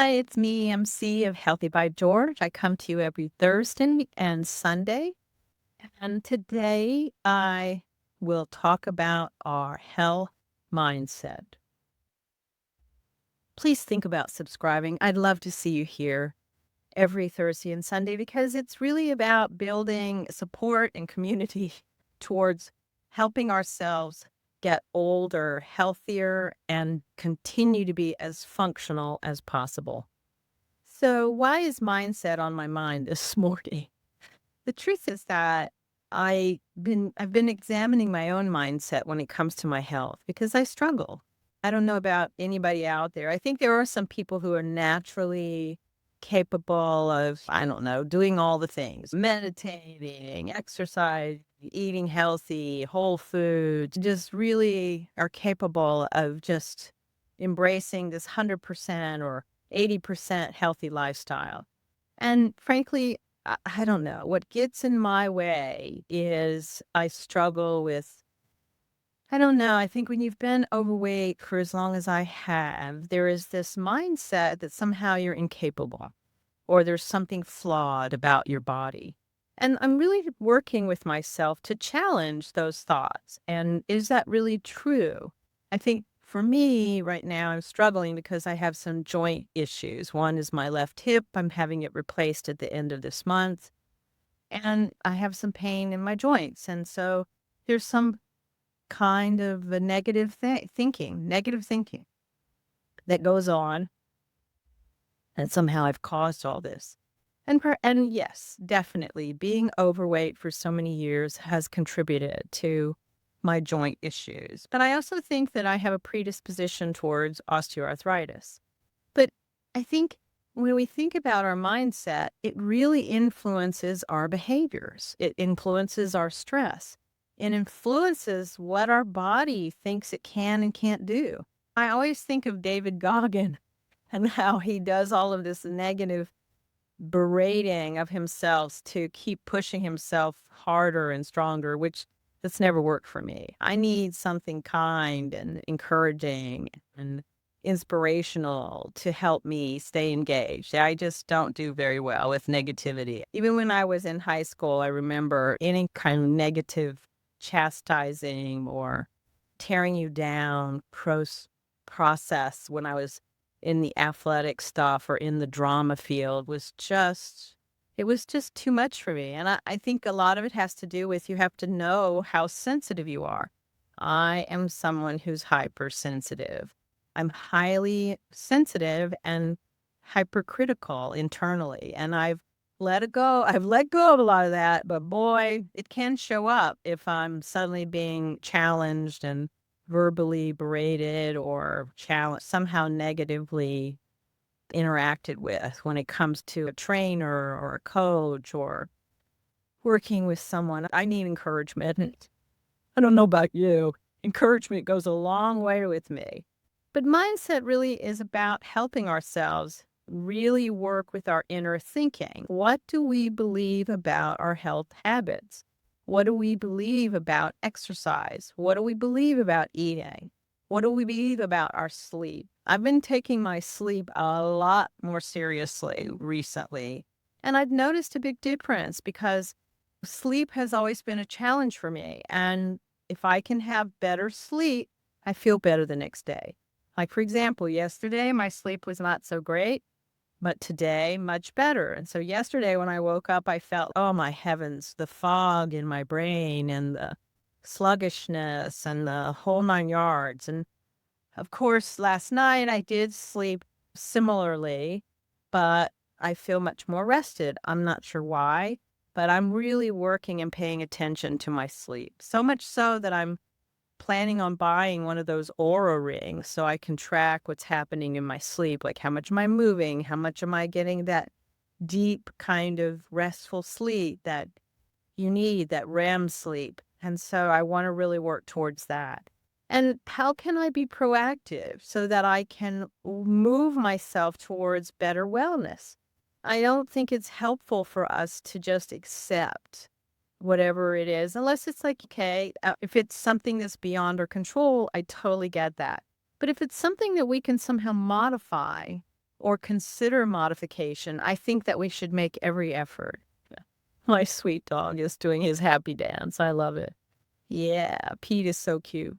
Hi, it's me, MC of Healthy by George. I come to you every Thursday and Sunday. And today I will talk about our health mindset. Please think about subscribing. I'd love to see you here every Thursday and Sunday because it's really about building support and community towards helping ourselves get older, healthier, and continue to be as functional as possible. So, why is mindset on my mind this morning? The truth is that I've been examining my own mindset when it comes to my health because I struggle. I don't know about anybody out there. I think there are some people who are naturally capable of, I don't know, doing all the things, meditating, exercise, eating healthy, whole foods, just really are capable of just embracing this 100% or 80% healthy lifestyle. And frankly, I don't know. What gets in my way is I struggle with, I don't know. I think when you've been overweight for as long as I have, there is this mindset that somehow you're incapable or there's something flawed about your body. And I'm really working with myself to challenge those thoughts. And is that really true? I think for me right now, I'm struggling because I have some joint issues. One is my left hip. I'm having it replaced at the end of this month. And I have some pain in my joints. And so there's some kind of a negative thinking that goes on. And somehow I've caused all this. And yes, definitely being overweight for so many years has contributed to my joint issues. But I also think that I have a predisposition towards osteoarthritis. But I think when we think about our mindset, it really influences our behaviors. It influences our stress. It influences what our body thinks it can and can't do. I always think of David Goggin and how he does all of this negative berating of himself to keep pushing himself harder and stronger, which that's never worked for me. I need something kind and encouraging and inspirational to help me stay engaged. I just don't do very well with negativity. Even when I was in high school, I remember any kind of negative chastising or tearing you down process when I was in the athletic stuff or in the drama field was just it was just too much for me. And I think a lot of it has to do with you have to know how sensitive you are. I am someone who's hypersensitive. I'm highly sensitive and hypercritical internally. And I've let it go. I've let go of a lot of that, but boy, it can show up if I'm suddenly being challenged and verbally berated or challenged, somehow negatively interacted with when it comes to a trainer or a coach or working with someone. I need encouragement. And I don't know about you. Encouragement goes a long way with me. But mindset really is about helping ourselves really work with our inner thinking. What do we believe about our health habits? What do we believe about exercise? What do we believe about eating? What do we believe about our sleep? I've been taking my sleep a lot more seriously recently, and I've noticed a big difference because sleep has always been a challenge for me. And if I can have better sleep, I feel better the next day. Like, for example, yesterday my sleep was not so great, but today much better. And so yesterday when I woke up, I felt, oh my heavens, the fog in my brain and the sluggishness and the whole 9 yards. And of course, last night I did sleep similarly, but I feel much more rested. I'm not sure why, but I'm really working and paying attention to my sleep. So much so that I'm planning on buying one of those Aura rings so I can track what's happening in my sleep, like how much am I moving, how much am I getting that deep kind of restful sleep that you need, that REM sleep. And so I want to really work towards that. And how can I be proactive so that I can move myself towards better wellness? I don't think it's helpful for us to just accept whatever it is, unless it's like, okay, if it's something that's beyond our control, I totally get that. But if it's something that we can somehow modify or consider modification, I think that we should make every effort. My sweet dog is doing his happy dance. I love it. Yeah, Pete is so cute.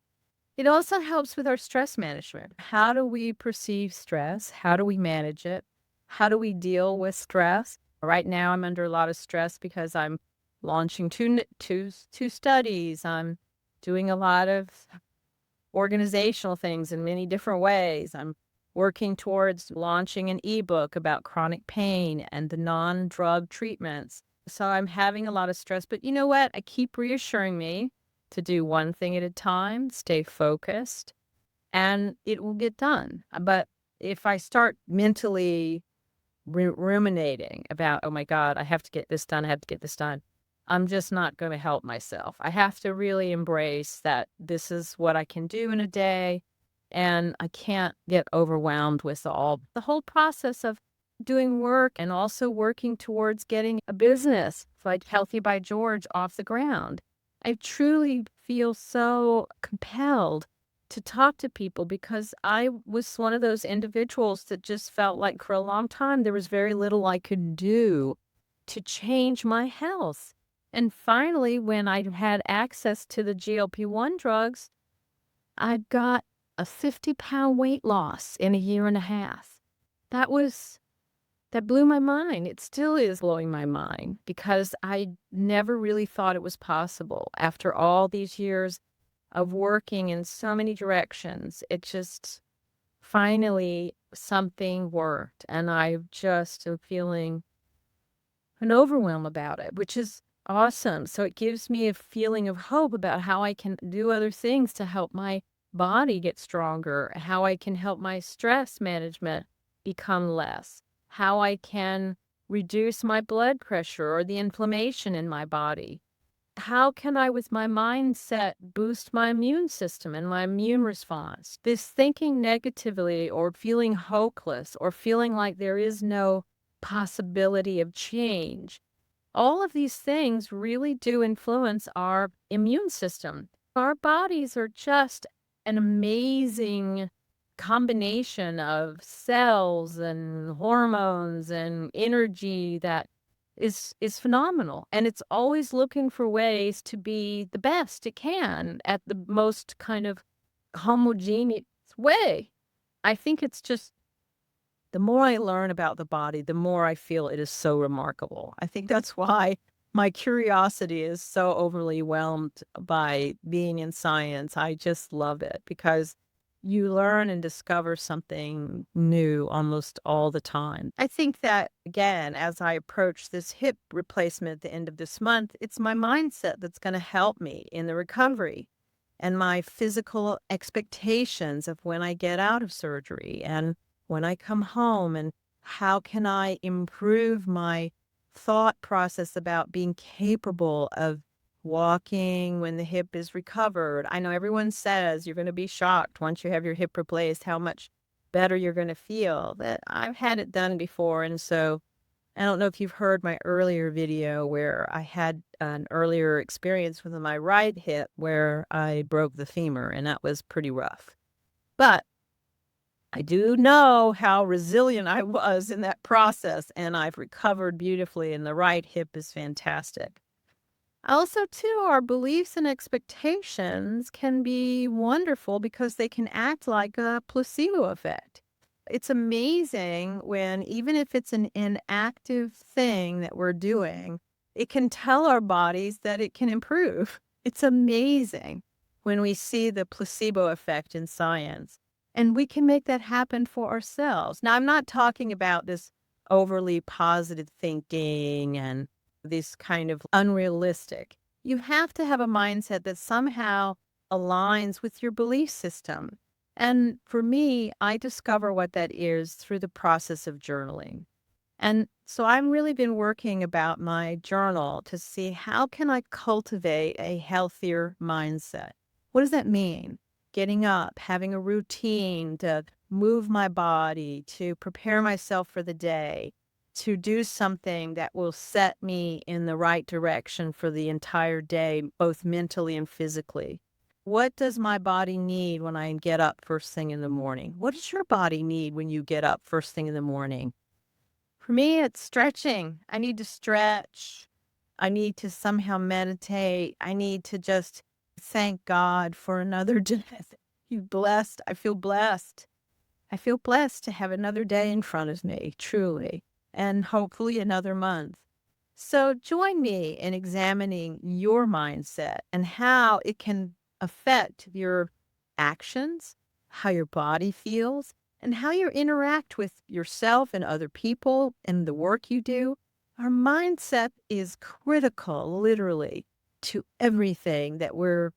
It also helps with our stress management. How do we perceive stress? How do we manage it? How do we deal with stress? Right now, I'm under a lot of stress because I'm launching two studies. I'm doing a lot of organizational things in many different ways. I'm working towards launching an ebook about chronic pain and the non-drug treatments. So I'm having a lot of stress, but you know what? I keep reassuring me to do one thing at a time, stay focused, and it will get done. But if I start mentally ruminating about, oh my God, I have to get this done, I have to get this done, I'm just not going to help myself. I have to really embrace that this is what I can do in a day, and I can't get overwhelmed with all the whole process of doing work and also working towards getting a business like Healthy by George off the ground. I truly feel so compelled to talk to people because I was one of those individuals that just felt like for a long time there was very little I could do to change my health. And finally, when I had access to the GLP-1 drugs, I got a 50-pound weight loss in a year and a half. That was that blew my mind. It still is blowing my mind because I never really thought it was possible. After all these years of working in so many directions, it just finally something worked. And I just am feeling an overwhelm about it, which is awesome. So it gives me a feeling of hope about how I can do other things to help my body get stronger, how I can help my stress management become less, how I can reduce my blood pressure or the inflammation in my body. How can I, with my mindset, boost my immune system and my immune response? This thinking negatively or feeling hopeless or feeling like there is no possibility of change. All of these things really do influence our immune system. Our bodies are just an amazing combination of cells and hormones and energy that is phenomenal. And it's always looking for ways to be the best it can at the most kind of homogeneous way. I think it's just the more I learn about the body, the more I feel it is so remarkable. I think that's why my curiosity is so overly whelmed by being in science. I just love it because you learn and discover something new almost all the time. I think that, again, as I approach this hip replacement at the end of this month, it's my mindset that's going to help me in the recovery and my physical expectations of when I get out of surgery and when I come home, and how can I improve my thought process about being capable of walking when the hip is recovered. I know everyone says you're going to be shocked once you have your hip replaced, how much better you're going to feel. That I've had it done before. And so I don't know if you've heard my earlier video where I had an earlier experience with my right hip where I broke the femur, and that was pretty rough. But I do know how resilient I was in that process, and I've recovered beautifully, and the right hip is fantastic. Also, too, our beliefs and expectations can be wonderful because they can act like a placebo effect. It's amazing when, even if it's an inactive thing that we're doing, it can tell our bodies that it can improve. It's amazing when we see the placebo effect in science. And we can make that happen for ourselves. Now, I'm not talking about this overly positive thinking and this kind of unrealistic. You have to have a mindset that somehow aligns with your belief system. And for me, I discover what that is through the process of journaling. And so I've really been working about my journal to see how can I cultivate a healthier mindset? What does that mean? Getting up, having a routine to move my body, to prepare myself for the day, to do something that will set me in the right direction for the entire day, both mentally and physically. What does my body need when I get up first thing in the morning? What does your body need when you get up first thing in the morning? For me, it's stretching. I need to stretch. I need to somehow meditate. I need to just thank God for another day. You blessed. I feel blessed. I feel blessed to have another day in front of me, truly, and hopefully another month. So join me in examining your mindset and how it can affect your actions, how your body feels, and how you interact with yourself and other people and the work you do. Our mindset is critical, literally, to everything that we're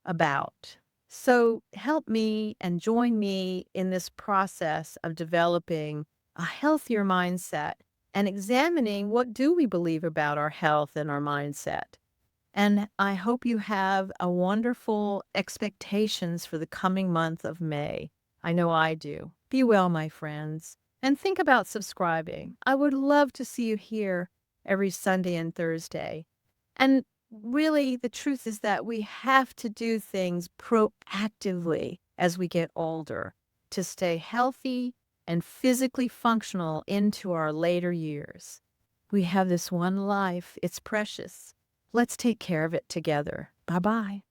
about. So help me and join me in this process of developing a healthier mindset and examining what do we believe about our health and our mindset. And I hope you have a wonderful expectations for the coming month of May. I know I do. Be well, my friends, and think about subscribing. I would love to see you here every Sunday and Thursday. And really, the truth is that we have to do things proactively as we get older to stay healthy and physically functional into our later years. We have this one life, it's precious. Let's take care of it together. Bye-bye.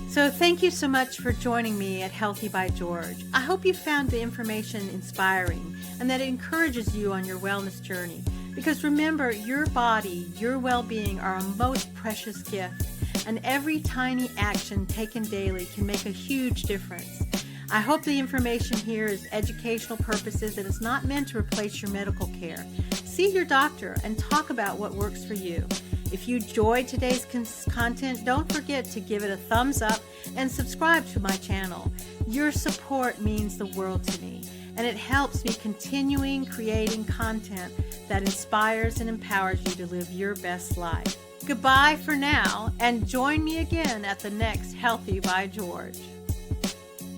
So thank you so much for joining me at Healthy by George. I hope you found the information inspiring and that it encourages you on your wellness journey. Because remember, your body, your well-being are a most precious gift, and every tiny action taken daily can make a huge difference. I hope the information here is educational purposes and is not meant to replace your medical care. See your doctor and talk about what works for you. If you enjoyed today's content, don't forget to give it a thumbs up and subscribe to my channel. Your support means the world to me, and it helps me continuing creating content that inspires and empowers you to live your best life. Goodbye for now, and join me again at the next Healthy by George.